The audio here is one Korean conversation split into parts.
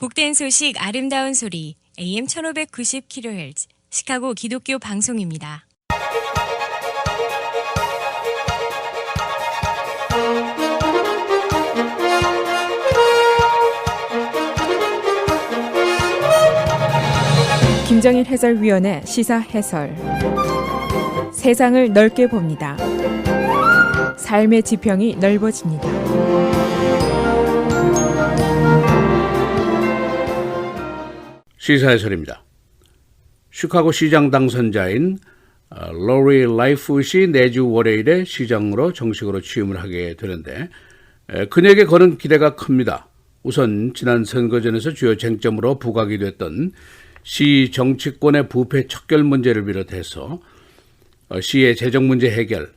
복된 소식 아름다운 소리 AM 1590kHz 시카고 기독교 방송입니다. 김정일 해설위원의 시사 해설. 세상을 넓게 봅니다. 삶의 지평이 넓어집니다. 시사 해설입니다. 시카고 시장 당선자인 로리 라이프시 내주 월요일에 시장으로 정식으로 취임을 하게 되는데 그녀에게 거는 기대가 큽니다. 우선 지난 선거전에서 주요 쟁점으로 부각이 됐던 시 정치권의 부패 척결 문제를 비롯해서 시의 재정 문제 해결,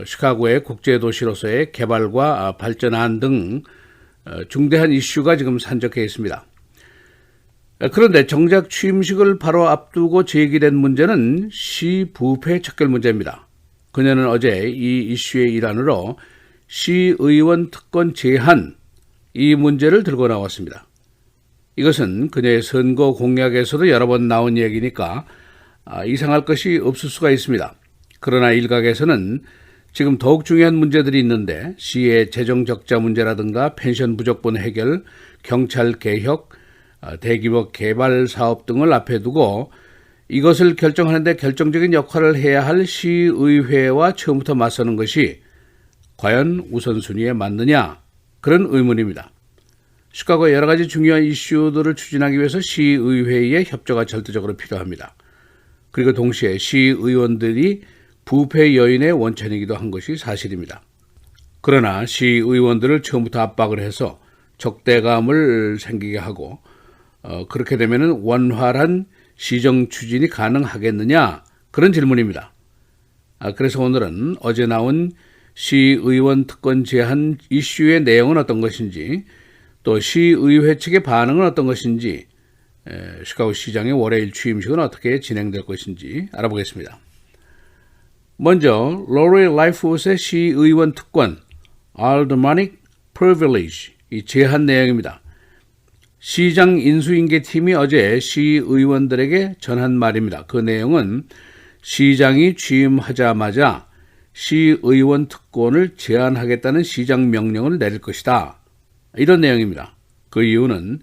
시카고의 국제도시로서의 개발과 발전안 등 중대한 이슈가 지금 산적해 있습니다. 그런데 정작 취임식을 바로 앞두고 제기된 문제는 시 부패 척결 문제입니다. 그녀는 어제 이 이슈의 일환으로 시의원 특권 제한 이 문제를 들고 나왔습니다. 이것은 그녀의 선거 공약에서도 여러 번 나온 얘기니까 이상할 것이 없을 수가 있습니다. 그러나 일각에서는 지금 더욱 중요한 문제들이 있는데 시의 재정 적자 문제라든가 펜션 부족분 해결, 경찰 개혁, 대규모 개발 사업 등을 앞에 두고 이것을 결정하는 데 결정적인 역할을 해야 할 시의회와 처음부터 맞서는 것이 과연 우선순위에 맞느냐, 그런 의문입니다. 시카고의 여러 가지 중요한 이슈들을 추진하기 위해서 시의회의 협조가 절대적으로 필요합니다. 그리고 동시에 시의원들이 부패 요인의 원천이기도 한 것이 사실입니다. 그러나 시의원들을 처음부터 압박을 해서 적대감을 생기게 하고 그렇게 되면 원활한 시정 추진이 가능하겠느냐, 그런 질문입니다. 그래서 오늘은 어제 나온 시의원 특권 제한 이슈의 내용은 어떤 것인지, 또 시의회 측의 반응은 어떤 것인지, 시카고 시장의 월요일 취임식은 어떻게 진행될 것인지 알아보겠습니다. 먼저 로리 라이프우스의 시의원 특권 Aldermanic Privilege 이 제한 내용입니다. 시장 인수인계팀이 어제 시의원들에게 전한 말입니다. 그 내용은 시장이 취임하자마자 시의원 특권을 제한하겠다는 시장 명령을 내릴 것이다, 이런 내용입니다. 그 이유는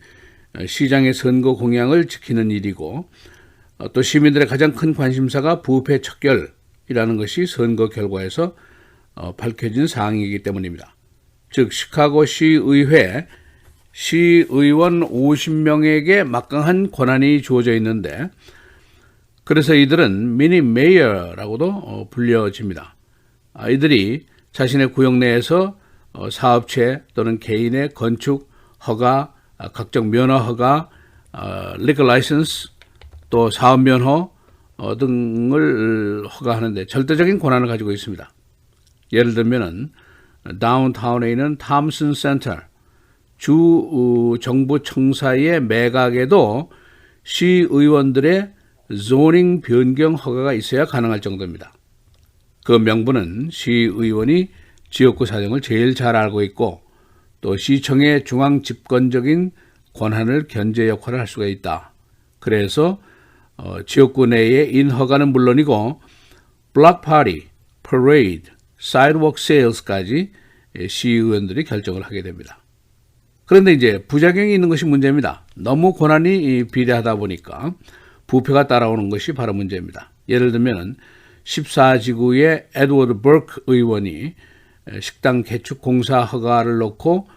시장의 선거 공약을 지키는 일이고 또 시민들의 가장 큰 관심사가 부패 척결이라는 것이 선거 결과에서 밝혀진 사항이기 때문입니다. 즉 시카고 시의회 시의원 50명에게 막강한 권한이 주어져 있는데 그래서 이들은 미니 메이어라고도 불려집니다. 이들이 자신의 구역 내에서 사업체 또는 개인의 건축 허가, 각종 면허 허가, 리거 라이선스, 또 사업 면허 등을 허가하는데 절대적인 권한을 가지고 있습니다. 예를 들면은 다운타운에 있는 탐슨 센터 주 정부 청사의 매각에도 시의원들의 zoning 변경 허가가 있어야 가능할 정도입니다. 그 명분은 시의원이 지역구 사정을 제일 잘 알고 있고 또 시청의 중앙 집권적인 권한을 견제 역할을 할 수가 있다. 그래서 지역구 내의 인허가는 물론이고 블록 파티, 퍼레이드, 사이드워크 세일스까지 시의원들이 결정을 하게 됩니다. 그런데 이제 부작용이 있는 것이 문제입니다. 너무 권한이 비례하다 보니까 부패가 따라오는 것이 바로 문제입니다. 예를 들면 14지구의 에드워드 버크 의원이 식당 개축 공사 허가를 놓고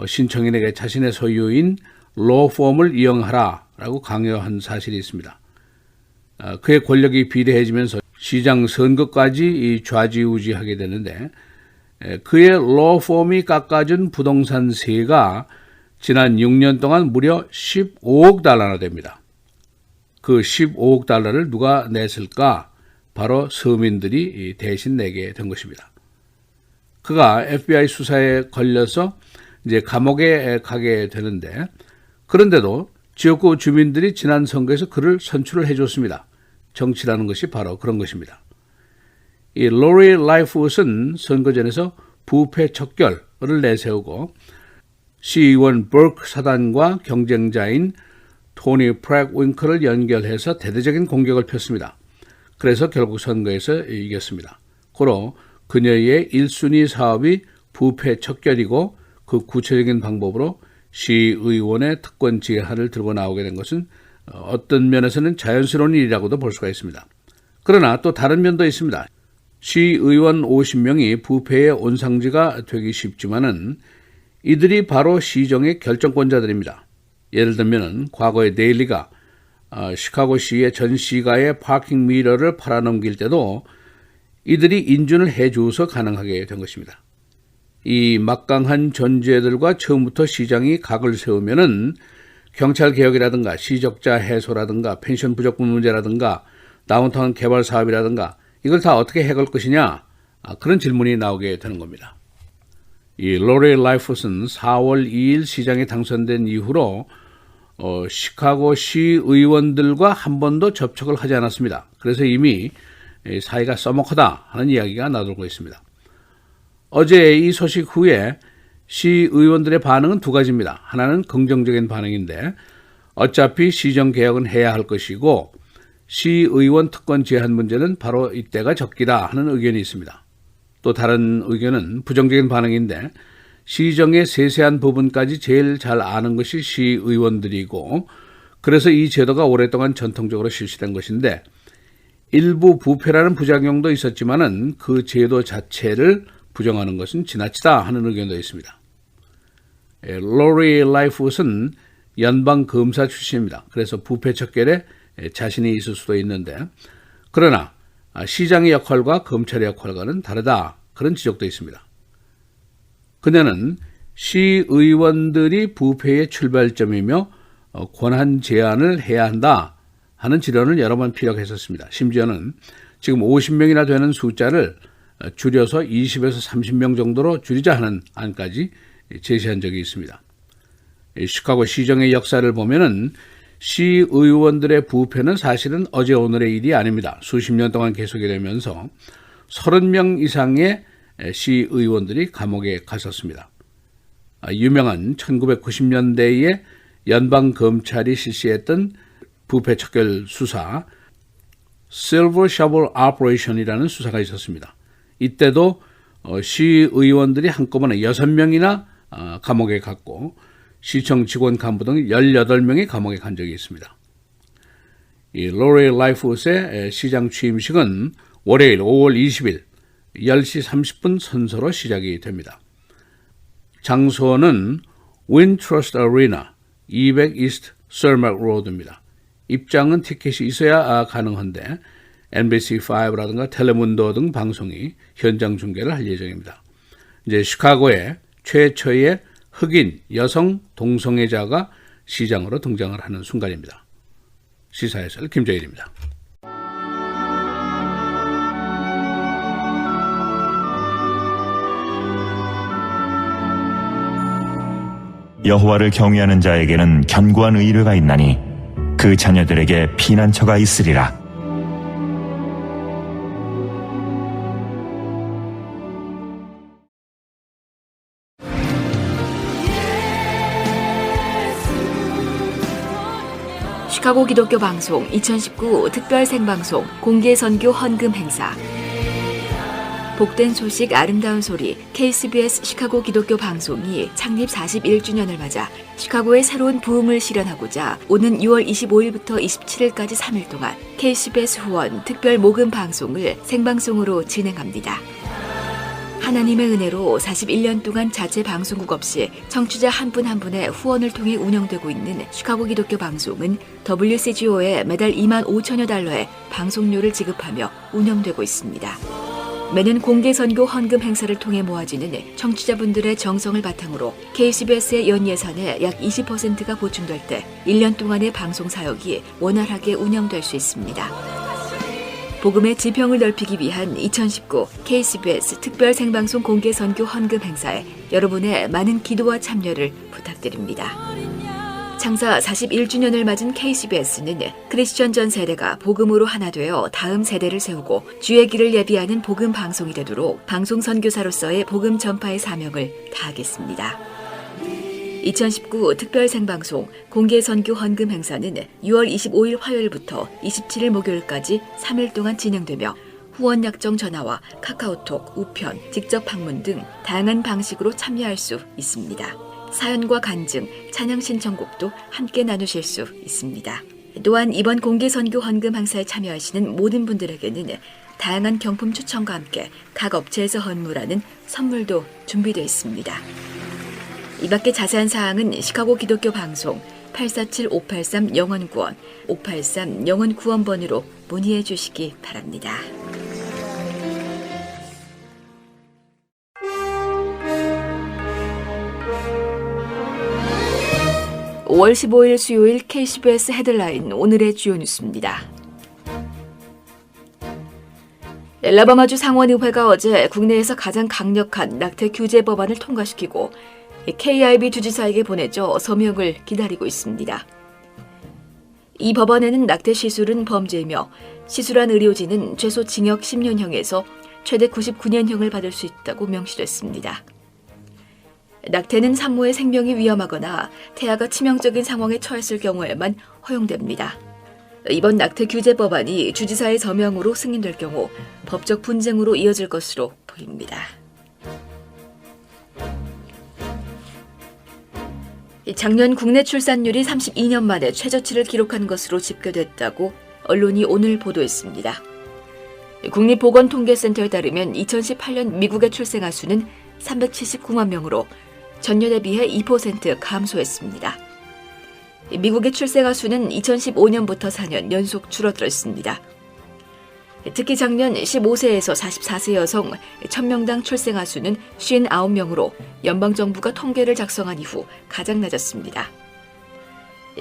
신청인에게 자신의 소유인 로펌을 이용하라라고 강요한 사실이 있습니다. 그의 권력이 비례해지면서 시장 선거까지 좌지우지하게 되는데 그의 로펌이 깎아준 부동산세가 지난 6년 동안 무려 15억 달러나 됩니다. 그 15억 달러를 누가 냈을까? 바로 서민들이 대신 내게 된 것입니다. 그가 FBI 수사에 걸려서 이제 감옥에 가게 되는데 그런데도 지역구 주민들이 지난 선거에서 그를 선출을 해줬습니다. 정치라는 것이 바로 그런 것입니다. 이 로리 라이프우스는 선거전에서 부패 척결을 내세우고 시의원 버크 사단과 경쟁자인 토니 프랙 윙크를 연결해서 대대적인 공격을 폈습니다. 그래서 결국 선거에서 이겼습니다. 고로 그녀의 1순위 사업이 부패 척결이고 그 구체적인 방법으로 시의원의 특권 제한을 들고 나오게 된 것은 어떤 면에서는 자연스러운 일이라고도 볼 수가 있습니다. 그러나 또 다른 면도 있습니다. 시의원 50명이 부패의 온상지가 되기 쉽지만은 이들이 바로 시정의 결정권자들입니다. 예를 들면 과거에 데일리가 시카고시의 전 시가의 파킹 미러를 팔아넘길 때도 이들이 인준을 해주어서 가능하게 된 것입니다. 이 막강한 존재들과 처음부터 시장이 각을 세우면은 경찰 개혁이라든가 시적자 해소라든가 펜션 부족분 문제라든가 다운타운 개발 사업이라든가 이걸 다 어떻게 해결할 것이냐 그런 질문이 나오게 되는 겁니다. 이 로레일 라이프스는 4월 2일 시장에 당선된 이후로 시카고 시의원들과 한 번도 접촉을 하지 않았습니다. 그래서 이미 사이가 써먹하다 하는 이야기가 나돌고 있습니다. 어제 이 소식 후에 시의원들의 반응은 두 가지입니다. 하나는 긍정적인 반응인데 어차피 시정개혁은 해야 할 것이고 시의원 특권 제한 문제는 바로 이때가 적기다 하는 의견이 있습니다. 또 다른 의견은 부정적인 반응인데 시정의 세세한 부분까지 제일 잘 아는 것이 시의원들이고 그래서 이 제도가 오랫동안 전통적으로 실시된 것인데 일부 부패라는 부작용도 있었지만은 그 제도 자체를 부정하는 것은 지나치다 하는 의견도 있습니다. 로리 라이프스는 연방 검사 출신입니다. 그래서 부패 척결에 자신이 있을 수도 있는데 그러나 시장의 역할과 검찰의 역할과는 다르다 그런 지적도 있습니다. 그녀는 시의원들이 부패의 출발점이며 권한 제한을 해야 한다 하는 지론을 여러 번 피력했었습니다. 심지어는 지금 50명이나 되는 숫자를 줄여서 20에서 30명 정도로 줄이자 하는 안까지 제시한 적이 있습니다. 시카고 시정의 역사를 보면은 시의원들의 부패는 사실은 어제 오늘의 일이 아닙니다. 수십 년 동안 계속이 되면서 30명 이상의 시의원들이 감옥에 갔었습니다. 유명한 1990년대에 연방검찰이 실시했던 부패 척결 수사 Silver Shovel Operation이라는 수사가 있었습니다. 이때도 시의원들이 한꺼번에 6명이나 감옥에 갔고 시청 직원 간부 등 18명이 감옥에 간 적이 있습니다. 이 로레일 라이프스의 시장 취임식은 월요일 5월 20일 10시 30분 선서로 시작이 됩니다. 장소는 Wintrust Arena 200 East Cermak Road입니다. 입장은 티켓이 있어야 가능한데 NBC5라든가 텔레문도 등 방송이 현장 중계를 할 예정입니다. 이제 시카고의 최초의 흑인 여성 동성애자가 시장으로 등장을 하는 순간입니다. 시사해설 김재일입니다. 여호와를 경외하는 자에게는 견고한 의뢰가 있나니 그 자녀들에게 피난처가 있으리라. 시카고 기독교 방송 2019 특별 생방송 공개 선교 헌금 행사. 복된 소식 아름다운 소리 KCBS 시카고 기독교 방송이 창립 41주년을 맞아 시카고의 새로운 부흥을 실현하고자 오는 6월 25일부터 27일까지 3일 동안 KCBS 후원 특별 모금 방송을 생방송으로 진행합니다. 하나님의 은혜로 41년 동안 자체 방송국 없이 청취자 한 분 한 분의 후원을 통해 운영되고 있는 시카고 기독교 방송은 WCGO에 매달 2만 5천여 달러의 방송료를 지급하며 운영되고 있습니다. 매년 공개 선교 헌금 행사를 통해 모아지는 청취자분들의 정성을 바탕으로 KCBS의 연 예산의 약 20%가 보충될 때 1년 동안의 방송 사역이 원활하게 운영될 수 있습니다. 복음의 지평을 넓히기 위한 2019 KCBS 특별 생방송 공개 선교 헌금 행사에 여러분의 많은 기도와 참여를 부탁드립니다. 창사 41주년을 맞은 KCBS는 크리스천 전 세대가 복음으로 하나 되어 다음 세대를 세우고 주의 길을 예비하는 복음 방송이 되도록 방송 선교사로서의 복음 전파의 사명을 다하겠습니다. 2019 특별 생방송 공개 선교 헌금 행사는 6월 25일 화요일부터 27일 목요일까지 3일 동안 진행되며 후원 약정 전화와 카카오톡, 우편, 직접 방문 등 다양한 방식으로 참여할 수 있습니다. 사연과 간증, 찬양 신청곡도 함께 나누실 수 있습니다. 또한 이번 공개 선교 헌금 행사에 참여하시는 모든 분들에게는 다양한 경품 추첨과 함께 각 업체에서 헌물하는 선물도 준비되어 있습니다. 이 밖에 자세한 사항은 시카고 기독교 방송 847-583-영원구원 583-영원구원번으로 문의해 주시기 바랍니다. (5월 15일) 수요일 KCBS 헤드라인 오늘의 주요 뉴스입니다. 엘라바마주 상원의회가 어제 국내에서 가장 강력한 낙태 규제 법안을 통과시키고 KIB 주지사에게 보내져 서명을 기다리고 있습니다. 이 법안에는 낙태 시술은 범죄이며 시술한 의료진은 최소 징역 10년형에서 최대 99년형을 받을 수 있다고 명시됐습니다. 낙태는 산모의 생명이 위험하거나 태아가 치명적인 상황에 처했을 경우에만 허용됩니다. 이번 낙태 규제 법안이 주지사의 서명으로 승인될 경우 법적 분쟁으로 이어질 것으로 보입니다. 작년 국내 출산율이 32년 만에 최저치를 기록한 것으로 집계됐다고 언론이 오늘 보도했습니다. 국립보건통계센터에 따르면 2018년 미국의 출생아 수는 379만 명으로 전년에 비해 2% 감소했습니다. 미국의 출생아 수는 2015년부터 4년 연속 줄어들었습니다. 특히 작년 15세에서 44세 여성 1000명당 출생아 수는 59명으로 연방정부가 통계를 작성한 이후 가장 낮았습니다.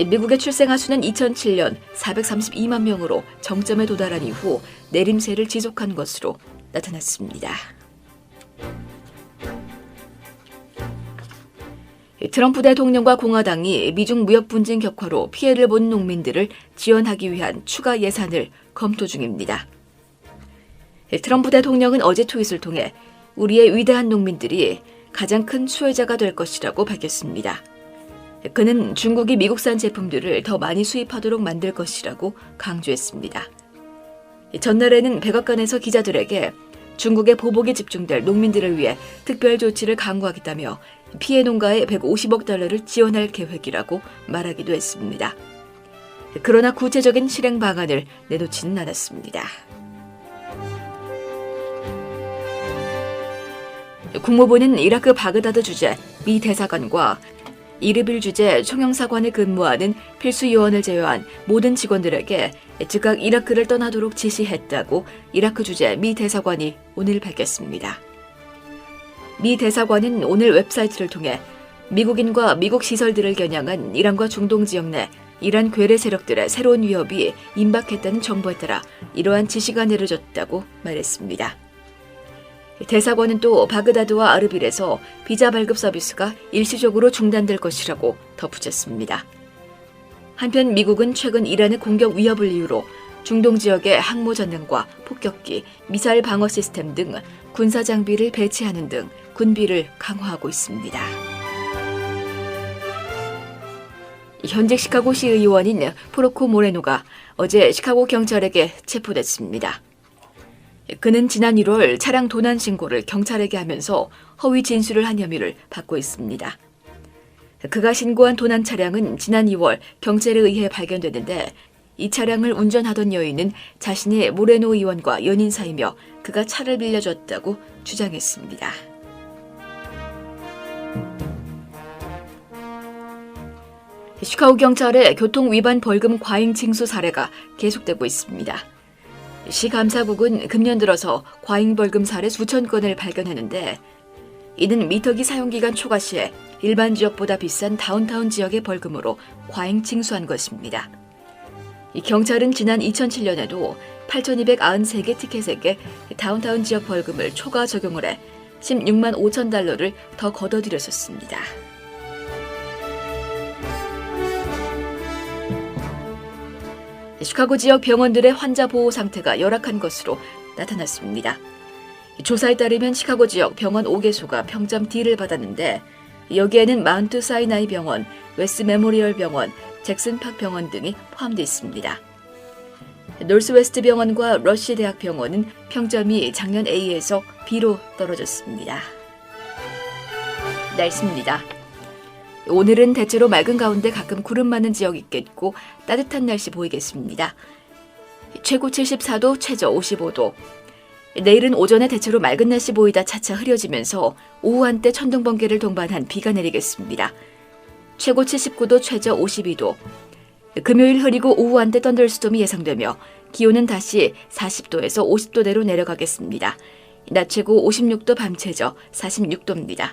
미국의 출생아 수는 2007년 432만 명으로 정점에 도달한 이후 내림세를 지속한 것으로 나타났습니다. 트럼프 대통령과 공화당이 미중 무역 분쟁 격화로 피해를 본 농민들을 지원하기 위한 추가 예산을 검토 중입니다. 트럼프 대통령은 어제 트윗을 통해 우리의 위대한 농민들이 가장 큰 수혜자가 될 것이라고 밝혔습니다. 그는 중국이 미국산 제품들을 더 많이 수입하도록 만들 것이라고 강조했습니다. 전날에는 백악관에서 기자들에게 중국의 보복이 집중될 농민들을 위해 특별 조치를 강구하겠다며 피해 농가에 150억 달러를 지원할 계획이라고 말하기도 했습니다. 그러나 구체적인 실행 방안을 내놓지는 않았습니다. 국무부는 이라크 바그다드 주재 미 대사관과 이르빌 주재 총영사관에 근무하는 필수 요원을 제외한 모든 직원들에게 즉각 이라크를 떠나도록 지시했다고 이라크 주재 미 대사관이 오늘 밝혔습니다. 미 대사관은 오늘 웹사이트를 통해 미국인과 미국 시설들을 겨냥한 이란과 중동 지역 내 이란 괴뢰 세력들의 새로운 위협이 임박했다는 정보에 따라 이러한 지시가 내려졌다고 말했습니다. 대사관은 또 바그다드와 아르빌에서 비자 발급 서비스가 일시적으로 중단될 것이라고 덧붙였습니다. 한편 미국은 최근 이란의 공격 위협을 이유로 중동 지역의 항모 전단과 폭격기, 미사일 방어 시스템 등 군사 장비를 배치하는 등 군비를 강화하고 있습니다. 현직 시카고시 의원인 프로코 모레노가 어제 시카고 경찰에게 체포됐습니다. 그는 지난 1월 차량 도난 신고를 경찰에게 하면서 허위 진술을 한 혐의를 받고 있습니다. 그가 신고한 도난 차량은 지난 2월 경찰에 의해 발견됐는데 이 차량을 운전하던 여인은 자신이 모레노 의원과 연인 사이며 그가 차를 빌려줬다고 주장했습니다. 시카고 경찰의 교통 위반 벌금 과잉 징수 사례가 계속되고 있습니다. 시 감사국은 금년 들어서 과잉 벌금 사례 수천 건을 발견했는데 이는 미터기 사용기간 초과 시에 일반 지역보다 비싼 다운타운 지역의 벌금으로 과잉 징수한 것입니다. 이 경찰은 지난 2007년에도 8,293개 티켓에게 다운타운 지역 벌금을 초과 적용을 해 16만 5천 달러를 더 걷어들였었습니다. 시카고 지역 병원들의 환자 보호 상태가 열악한 것으로 나타났습니다. 조사에 따르면 시카고 지역 병원 5개소가 평점 D를 받았는데 여기에는 마운트 사이나이 병원, 웨스 메모리얼 병원, 잭슨팍 병원 등이 포함되어 있습니다. 노스웨스트 병원과 러시 대학 병원은 평점이 작년 A에서 B로 떨어졌습니다. 날씨입니다. 오늘은 대체로 맑은 가운데 가끔 구름 많은 지역이 있겠고 따뜻한 날씨 보이겠습니다. 최고 74도, 최저 55도. 내일은 오전에 대체로 맑은 날씨 보이다 차차 흐려지면서 오후 한때 천둥 번개를 동반한 비가 내리겠습니다. 최고 79도, 최저 52도. 금요일 흐리고 오후 한때 썬더스톰이 예상되며 기온은 다시 40도에서 50도대로 내려가겠습니다. 낮 최고 56도, 밤 최저 46도입니다.